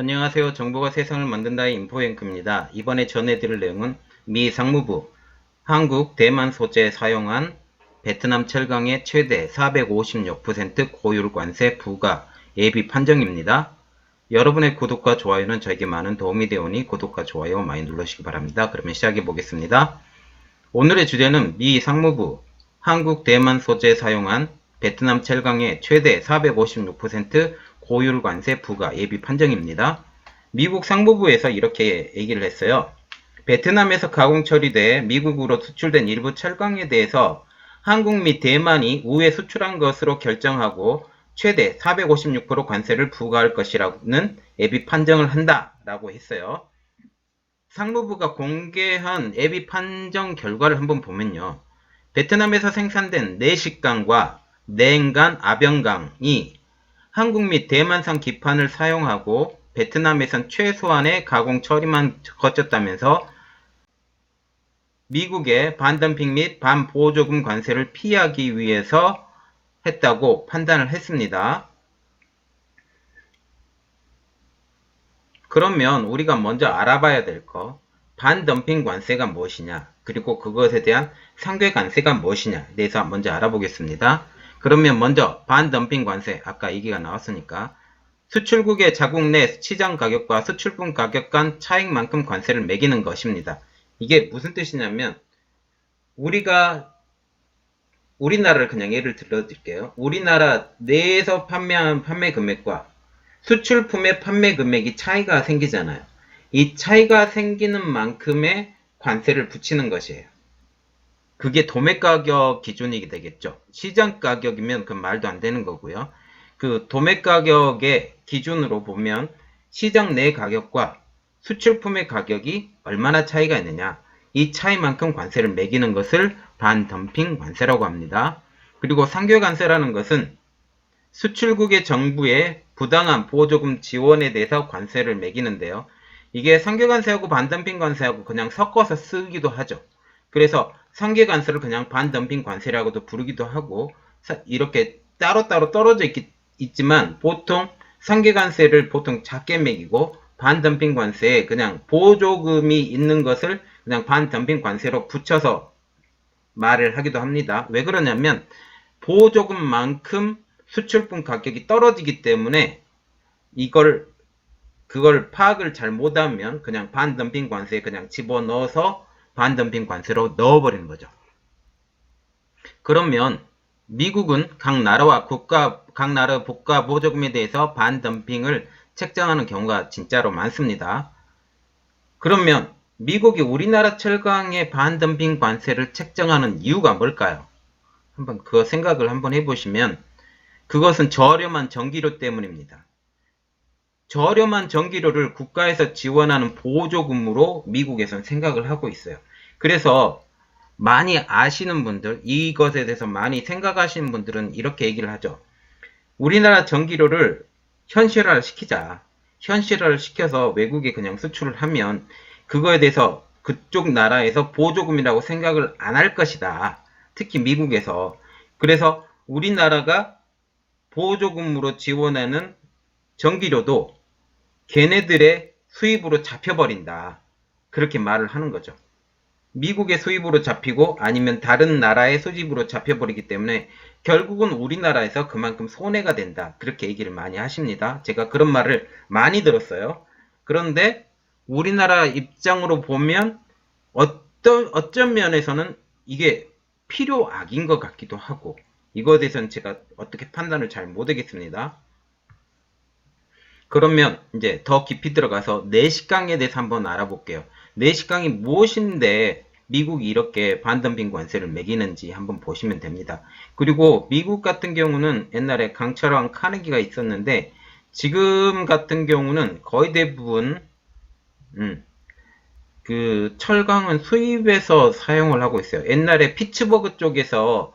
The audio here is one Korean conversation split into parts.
안녕하세요. 정보가 세상을 만든다의 인포앵크입니다. 이번에 전해드릴 내용은 미 상무부, 한국, 대만 소재 사용한 베트남 철강의 최대 456% 고율 관세 부과 예비 판정입니다. 여러분의 구독과 좋아요는 저에게 많은 도움이 되오니 구독과 좋아요 많이 눌러주시기 바랍니다. 그러면 시작해 보겠습니다. 오늘의 주제는 미 상무부, 한국, 대만 소재 사용한 베트남 철강의 최대 456% 고율 관세 부과 예비 판정입니다. 미국 상무부에서 이렇게 얘기를 했어요. 베트남에서 가공 처리돼 미국으로 수출된 일부 철강에 대해서 한국 및 대만이 우회 수출한 것으로 결정하고 최대 456% 관세를 부과할 것이라는 예비 판정을 한다라고 했어요. 상무부가 공개한 예비 판정 결과를 한번 보면요. 베트남에서 생산된 내식강과 냉간 아병강이 한국 및 대만산 기판을 사용하고 베트남에선 최소한의 가공 처리만 거쳤다면서 미국의 반덤핑 및 반보조금 관세를 피하기 위해서 했다고 판단을 했습니다. 그러면 우리가 먼저 알아봐야 될 거, 반덤핑 관세가 무엇이냐, 그리고 그것에 대한 상계 관세가 무엇이냐에 대해서 먼저 알아보겠습니다. 그러면 먼저 반덤핑 관세, 아까 얘기가 나왔으니까 수출국의 자국 내 시장 가격과 수출품 가격 간 차익만큼 관세를 매기는 것입니다. 이게 무슨 뜻이냐면 우리나라를 그냥 예를 들어드릴게요. 우리나라 내에서 판매한 판매 금액과 수출품의 판매 금액이 차이가 생기잖아요. 이 차이가 생기는 만큼의 관세를 붙이는 것이에요. 그게 도매 가격 기준이 되겠죠. 시장 가격이면 그 말도 안 되는 거고요. 그 도매 가격의 기준으로 보면 시장 내 가격과 수출품의 가격이 얼마나 차이가 있느냐, 이 차이만큼 관세를 매기는 것을 반덤핑 관세라고 합니다. 그리고 상계 관세라는 것은 수출국의 정부의 부당한 보조금 지원에 대해서 관세를 매기는데요. 이게 상계 관세하고 반덤핑 관세하고 그냥 섞어서 쓰기도 하죠. 그래서 상계 관세를 그냥 반덤핑 관세라고도 부르기도 하고 이렇게 따로따로 떨어져 있지만 보통 상계 관세를 보통 작게 매기고 반덤핑 관세에 그냥 보조금이 있는 것을 그냥 반덤핑 관세로 붙여서 말을 하기도 합니다. 왜 그러냐면 보조금만큼 수출품 가격이 떨어지기 때문에 그걸 파악을 잘 못하면 그냥 반덤핑 관세에 그냥 집어넣어서 반덤핑 관세로 넣어버리는 거죠. 그러면 미국은 각 나라 국가 보조금에 대해서 반덤핑을 책정하는 경우가 진짜로 많습니다. 그러면 미국이 우리나라 철강의 반덤핑 관세를 책정하는 이유가 뭘까요? 한번 그 생각을 한번 해보시면 그것은 저렴한 전기료 때문입니다. 저렴한 전기료를 국가에서 지원하는 보조금으로 미국에선 생각을 하고 있어요. 그래서 많이 아시는 분들, 이것에 대해서 많이 생각하시는 분들은 이렇게 얘기를 하죠. 우리나라 전기료를 현실화를 시키자. 현실화를 시켜서 외국에 그냥 수출을 하면 그거에 대해서 그쪽 나라에서 보조금이라고 생각을 안 할 것이다. 특히 미국에서. 그래서 우리나라가 보조금으로 지원하는 전기료도 걔네들의 수입으로 잡혀버린다. 그렇게 말을 하는 거죠. 미국의 수입으로 잡히고 아니면 다른 나라의 수입으로 잡혀버리기 때문에 결국은 우리나라에서 그만큼 손해가 된다. 그렇게 얘기를 많이 하십니다. 제가 그런 말을 많이 들었어요. 그런데 우리나라 입장으로 보면 어떤 면에서는 이게 필요악인 것 같기도 하고 이거에 대해서는 제가 어떻게 판단을 잘 못하겠습니다. 그러면 이제 더 깊이 들어가서 내식강에 대해서 한번 알아볼게요. 내식강이 무엇인데 미국이 이렇게 반덤핑 관세를 매기는지 한번 보시면 됩니다. 그리고 미국 같은 경우는 옛날에 강철왕 카네기가 있었는데 지금 같은 경우는 거의 대부분 그 철강은 수입해서 사용을 하고 있어요. 옛날에 피츠버그 쪽에서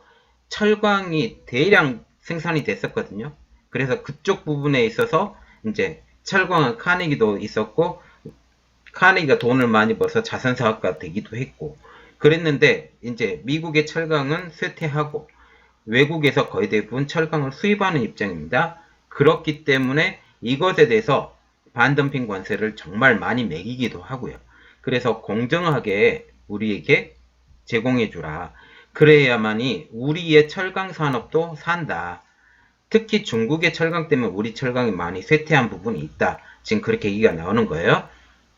철강이 대량 생산이 됐었거든요. 그래서 그쪽 부분에 있어서 이제 철강은 카네기도 있었고 카네기가 돈을 많이 벌어서 자선사업가 되기도 했고 그랬는데 이제 미국의 철강은 쇠퇴하고 외국에서 거의 대부분 철강을 수입하는 입장입니다. 그렇기 때문에 이것에 대해서 반덤핑 관세를 정말 많이 매기기도 하고요. 그래서 공정하게 우리에게 제공해주라. 그래야만이 우리의 철강 산업도 산다. 특히 중국의 철강 때문에 우리 철강이 많이 쇠퇴한 부분이 있다. 지금 그렇게 얘기가 나오는 거예요.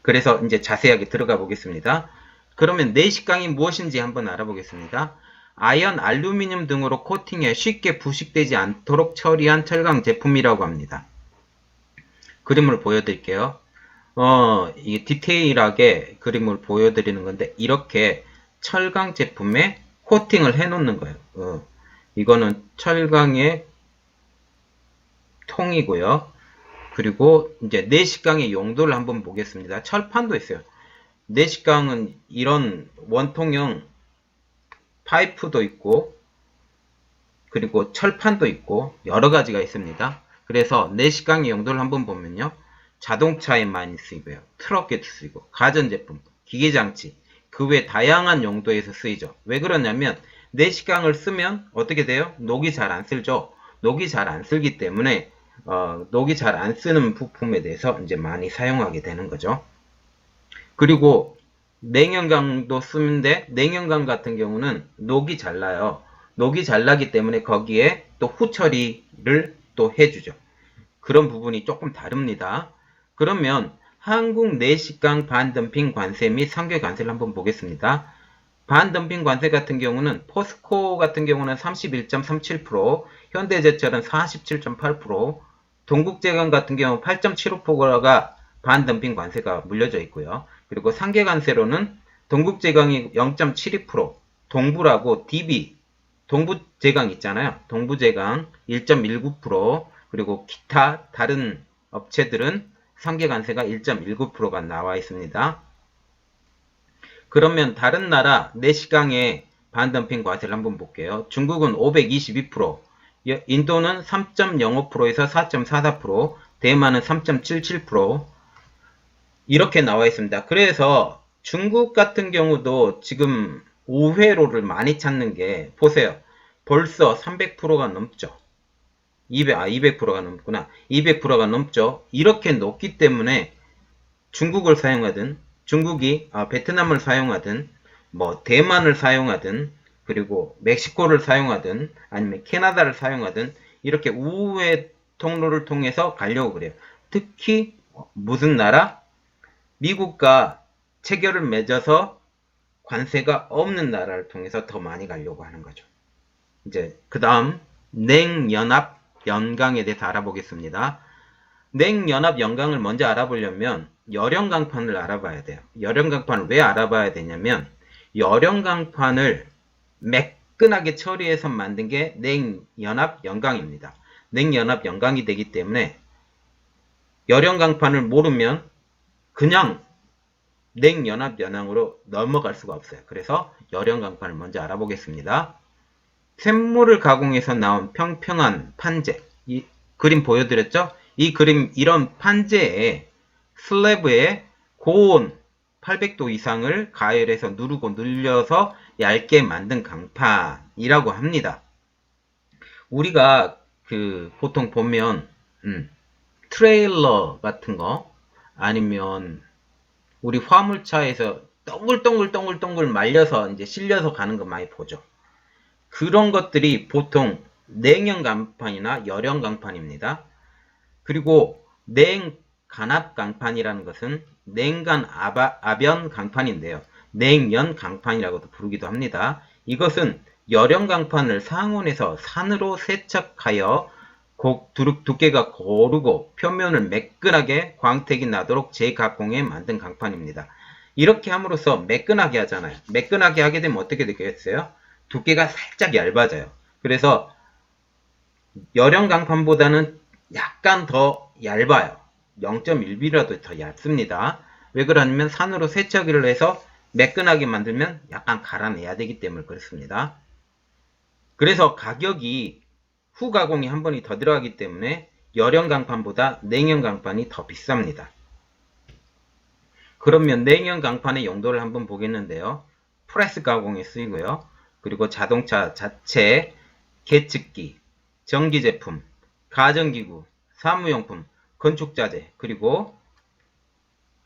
그래서 이제 자세하게 들어가 보겠습니다. 그러면 내식강이 무엇인지 한번 알아보겠습니다. 아연, 알루미늄 등으로 코팅해 쉽게 부식되지 않도록 처리한 철강 제품이라고 합니다. 그림을 보여드릴게요. 이 디테일하게 그림을 보여드리는 건데 이렇게 철강 제품에 코팅을 해 놓는 거예요. 이거는 철강의 통이고요. 그리고 이제 내식강의 용도를 한번 보겠습니다. 철판도 있어요. 내식강은 이런 원통형 파이프도 있고 그리고 철판도 있고 여러 가지가 있습니다. 그래서 내식강의 용도를 한번 보면요. 자동차에 많이 쓰이고요. 트럭에도 쓰이고 가전제품, 기계장치 그 외 다양한 용도에서 쓰이죠. 왜 그러냐면 내식강을 쓰면 어떻게 돼요? 녹이 잘 안 쓸죠. 녹이 잘 안 쓸기 때문에 녹이 잘 안 쓰는 부품에 대해서 이제 많이 사용하게 되는 거죠. 그리고 냉연강도 쓰는데 냉연강 같은 경우는 녹이 잘 나요. 녹이 잘 나기 때문에 거기에 또 후처리를 또 해주죠. 그런 부분이 조금 다릅니다. 그러면 한국 내식강 반덤핑 관세 및 상계 관세를 한번 보겠습니다. 반덤핑 관세 같은 경우는 포스코 같은 경우는 31.37%, 현대제철은 47.8%, 동국제강 같은 경우 8.75%가 반덤핑 관세가 물려져 있고요. 그리고 상계 관세로는 동국제강이 0.72%, 동부라고 DB, 동부제강 있잖아요. 동부제강 1.19%, 그리고 기타 다른 업체들은 상계 관세가 1.19%가 나와 있습니다. 그러면 다른 나라 내시강의 반덤핑 관세를 한번 볼게요. 중국은 522%, 인도는 3.05%에서 4.44%, 대만은 3.77%, 이렇게 나와 있습니다. 그래서 중국 같은 경우도 지금 우회로를 많이 찾는 게 보세요. 벌써 300%가 넘죠. 200%가 넘구나. 200%가 넘죠. 이렇게 높기 때문에 중국을 사용하든 중국이 베트남을 사용하든 뭐 대만을 사용하든 그리고 멕시코를 사용하든 아니면 캐나다를 사용하든 이렇게 우회 통로를 통해서 가려고 그래요. 특히 무슨 나라? 미국과 체결을 맺어서 관세가 없는 나라를 통해서 더 많이 가려고 하는 거죠. 이제 그 다음 냉연합 연강에 대해서 알아보겠습니다. 냉연합 연강을 먼저 알아보려면 열연강판을 알아봐야 돼요. 열연강판을 왜 알아봐야 되냐면 열연강판을 매끈하게 처리해서 만든 게 냉연합 연강입니다. 냉연합 연강이 되기 때문에 열연강판을 모르면 그냥 냉연합 연강으로 넘어갈 수가 없어요. 그래서 열연강판을 먼저 알아보겠습니다. 샘물을 가공해서 나온 평평한 판재, 이 그림 보여드렸죠? 이 그림 이런 판재에 슬래브에 고온 800도 이상을 가열해서 누르고 눌려서 얇게 만든 강판이라고 합니다. 우리가 보통 보면 트레일러 같은 거 아니면 우리 화물차에서 동글동글 말려서 이제 실려서 가는 거 많이 보죠. 그런 것들이 보통 냉연 강판이나 열연 강판입니다. 그리고 냉간압 강판이라는 것은 냉간 압연 강판인데요. 냉연 강판이라고도 부르기도 합니다. 이것은 열연 강판을 상온에서 산으로 세척하여 두께가 고르고 표면을 매끈하게 광택이 나도록 재가공해 만든 강판입니다. 이렇게 함으로써 매끈하게 하잖아요. 매끈하게 하게 되면 어떻게 되겠어요? 두께가 살짝 얇아져요. 그래서 열연 강판보다는 약간 더 얇아요. 0.1mm라도 더 얇습니다. 왜 그러냐면 산으로 세척을 해서 매끈하게 만들면 약간 갈아내야 되기 때문에 그렇습니다. 그래서 가격이 후가공이 한 번이 더 들어가기 때문에 열연 강판보다 냉연 강판이 더 비쌉니다. 그러면 냉연 강판의 용도를 한번 보겠는데요. 프레스 가공에 쓰이고요. 그리고 자동차 자체, 계측기, 전기제품, 가전기구, 사무용품, 건축자재, 그리고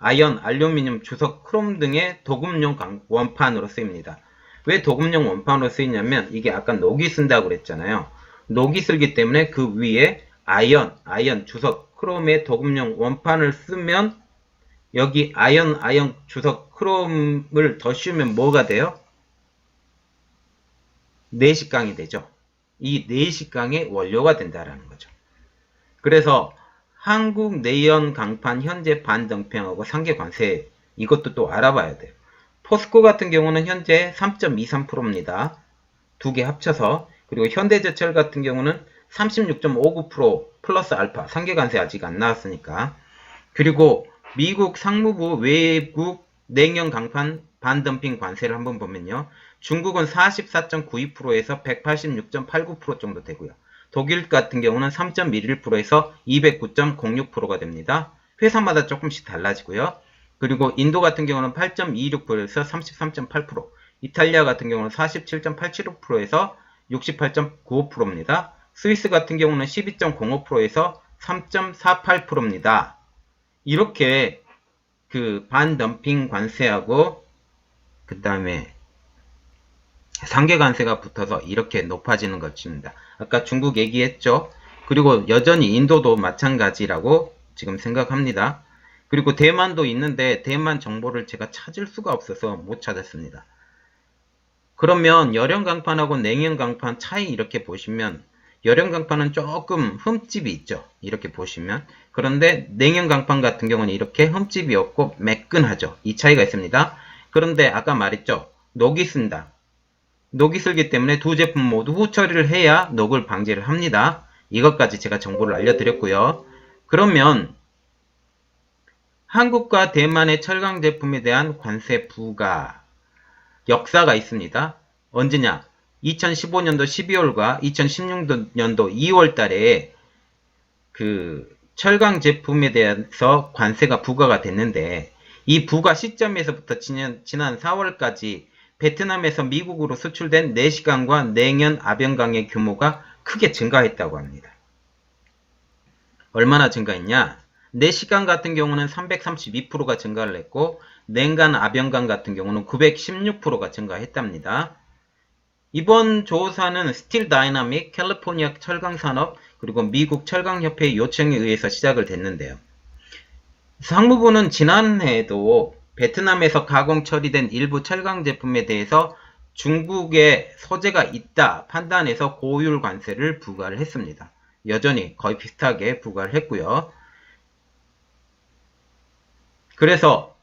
아연, 알루미늄, 주석, 크롬 등의 도금용 원판으로 쓰입니다. 왜 도금용 원판으로 쓰이냐면 이게 아까 녹이 쓴다고 그랬잖아요. 녹이 쓸기 때문에 그 위에 아연, 주석, 크롬의 도금용 원판을 쓰면 여기 아연, 주석, 크롬을 더 씌우면 뭐가 돼요? 내식강이 되죠. 이 내식강의 원료가 된다라는 거죠. 그래서 한국 내연 강판 현재 반등평하고 상계 관세 이것도 또 알아봐야 돼요. 포스코 같은 경우는 현재 3.23%입니다. 두 개 합쳐서. 그리고 현대제철 같은 경우는 36.59% 플러스 알파 상계 관세 아직 안 나왔으니까. 그리고 미국 상무부 외국 냉연 강판 반덤핑 관세를 한번 보면요. 중국은 44.92%에서 186.89% 정도 되고요. 독일 같은 경우는 3.11%에서 209.06%가 됩니다. 회사마다 조금씩 달라지고요. 그리고 인도 같은 경우는 8.26%에서 33.8%, 이탈리아 같은 경우는 47.87%에서 68.95%입니다. 스위스 같은 경우는 12.05%에서 3.48%입니다. 이렇게 그 반덤핑 관세하고 그 다음에 상계 관세가 붙어서 이렇게 높아지는 것입니다. 아까 중국 얘기했죠. 그리고 여전히 인도도 마찬가지라고 지금 생각합니다. 그리고 대만도 있는데 대만 정보를 제가 찾을 수가 없어서 못 찾았습니다. 그러면 열연 강판하고 냉연 강판 차이 이렇게 보시면 열연 강판은 조금 흠집이 있죠. 이렇게 보시면. 그런데 냉연 강판 같은 경우는 이렇게 흠집이 없고 매끈하죠. 이 차이가 있습니다. 그런데 아까 말했죠. 녹이 쓴다. 녹이 쓸기 때문에 두 제품 모두 후처리를 해야 녹을 방지를 합니다. 이것까지 제가 정보를 알려드렸고요. 그러면 한국과 대만의 철강 제품에 대한 관세 부과 역사가 있습니다. 언제냐? 2015년도 12월과 2016년도 2월 달에 그 철강 제품에 대해서 관세가 부과가 됐는데 이 부과 시점에서부터 지난 4월까지 베트남에서 미국으로 수출된 내시강과 냉연 아변강의 규모가 크게 증가했다고 합니다. 얼마나 증가했냐? 내시강 같은 경우는 332%가 증가를 했고 냉간 아변강 같은 경우는 916%가 증가했답니다. 이번 조사는 스틸 다이나믹, 캘리포니아 철강산업, 그리고 미국 철강협회 요청에 의해서 시작을 됐는데요. 상무부는 지난해에도 베트남에서 가공 처리된 일부 철강 제품에 대해서 중국에 소재가 있다 판단해서 고율 관세를 부과를 했습니다. 여전히 거의 비슷하게 부과를 했고요. 그래서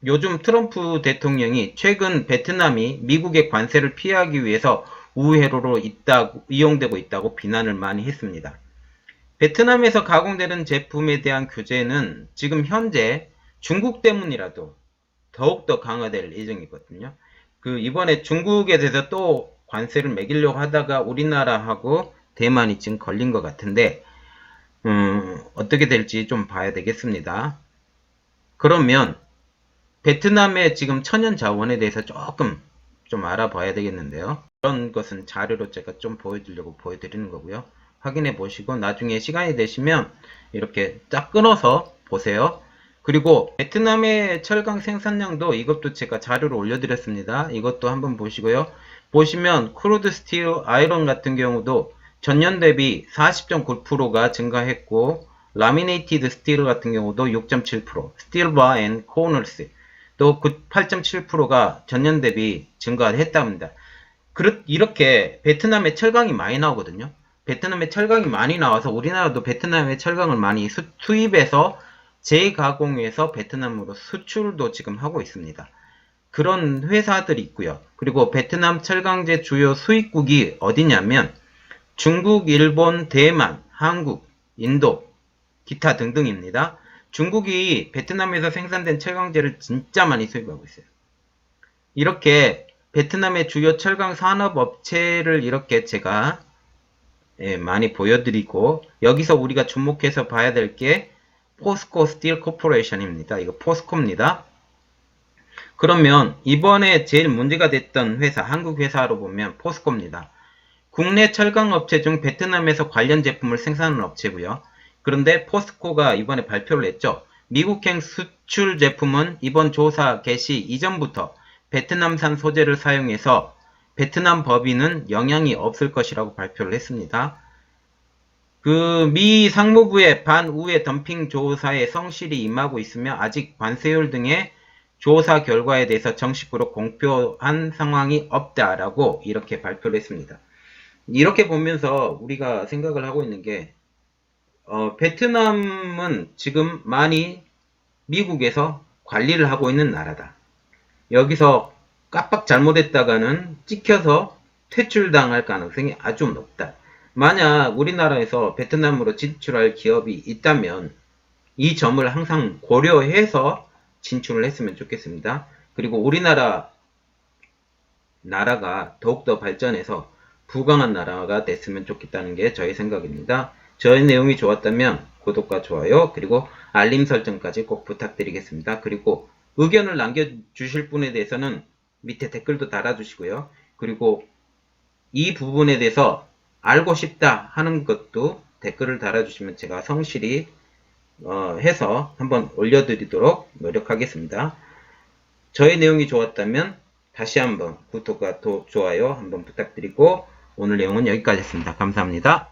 요즘 트럼프 대통령이 최근 베트남이 미국의 관세를 피하기 위해서 우회로로 이용되고 있다고 비난을 많이 했습니다. 베트남에서 가공되는 제품에 대한 규제는 지금 현재 중국 때문이라도 더욱더 강화될 예정이거든요. 이번에 중국에 대해서 또 관세를 매기려고 하다가 우리나라하고 대만이 지금 걸린 것 같은데 어떻게 될지 좀 봐야 되겠습니다. 그러면 베트남의 지금 천연 자원에 대해서 조금 좀 알아봐야 되겠는데요. 그런 것은 자료로 제가 좀 보여드리려고 보여드리는 거고요. 확인해 보시고 나중에 시간이 되시면 이렇게 쫙 끊어서 보세요. 그리고 베트남의 철강 생산량도 이것도 제가 자료로 올려드렸습니다. 이것도 한번 보시고요. 보시면 크루드 스틸 아이론 같은 경우도 전년 대비 40.9%가 증가했고 라미네이티드 스틸 같은 경우도 6.7%, 스틸바 앤 코너스 또 8.7%가 전년 대비 증가했답니다. 이렇게 베트남에 철강이 많이 나오거든요. 베트남에 철강이 많이 나와서 우리나라도 베트남에 철강을 많이 수입해서 재가공해서 베트남으로 수출도 지금 하고 있습니다. 그런 회사들이 있고요. 그리고 베트남 철강제 주요 수입국이 어디냐면 중국, 일본, 대만, 한국, 인도, 기타 등등입니다. 중국이 베트남에서 생산된 철강제를 진짜 많이 수입하고 있어요. 이렇게 베트남의 주요 철강 산업업체를 이렇게 제가 많이 보여드리고 여기서 우리가 주목해서 봐야 될 게 포스코 스틸 코퍼레이션입니다. 이거 포스코입니다. 그러면 이번에 제일 문제가 됐던 회사, 한국 회사로 보면 포스코입니다. 국내 철강업체 중 베트남에서 관련 제품을 생산하는 업체고요. 그런데 포스코가 이번에 발표를 했죠. 미국행 수출 제품은 이번 조사 개시 이전부터 베트남산 소재를 사용해서 베트남 법인은 영향이 없을 것이라고 발표를 했습니다. 그 미 상무부의 반우회 덤핑 조사에 성실히 임하고 있으며 아직 관세율 등의 조사 결과에 대해서 정식으로 공표한 상황이 없다라고 이렇게 발표를 했습니다. 이렇게 보면서 우리가 생각을 하고 있는 게 베트남은 지금 많이 미국에서 관리를 하고 있는 나라다. 여기서 깜빡 잘못했다가는 찍혀서 퇴출당할 가능성이 아주 높다. 만약 우리나라에서 베트남으로 진출할 기업이 있다면 이 점을 항상 고려해서 진출을 했으면 좋겠습니다. 그리고 우리나라가 더욱더 발전해서 부강한 나라가 됐으면 좋겠다는 게 저의 생각입니다. 저의 내용이 좋았다면 구독과 좋아요 그리고 알림 설정까지 꼭 부탁드리겠습니다. 그리고 의견을 남겨주실 분에 대해서는 밑에 댓글도 달아주시고요. 그리고 이 부분에 대해서 알고 싶다 하는 것도 댓글을 달아주시면 제가 성실히 해서 한번 올려드리도록 노력하겠습니다. 저의 내용이 좋았다면 다시 한번 구독과 좋아요 한번 부탁드리고 오늘 내용은 여기까지였습니다. 감사합니다.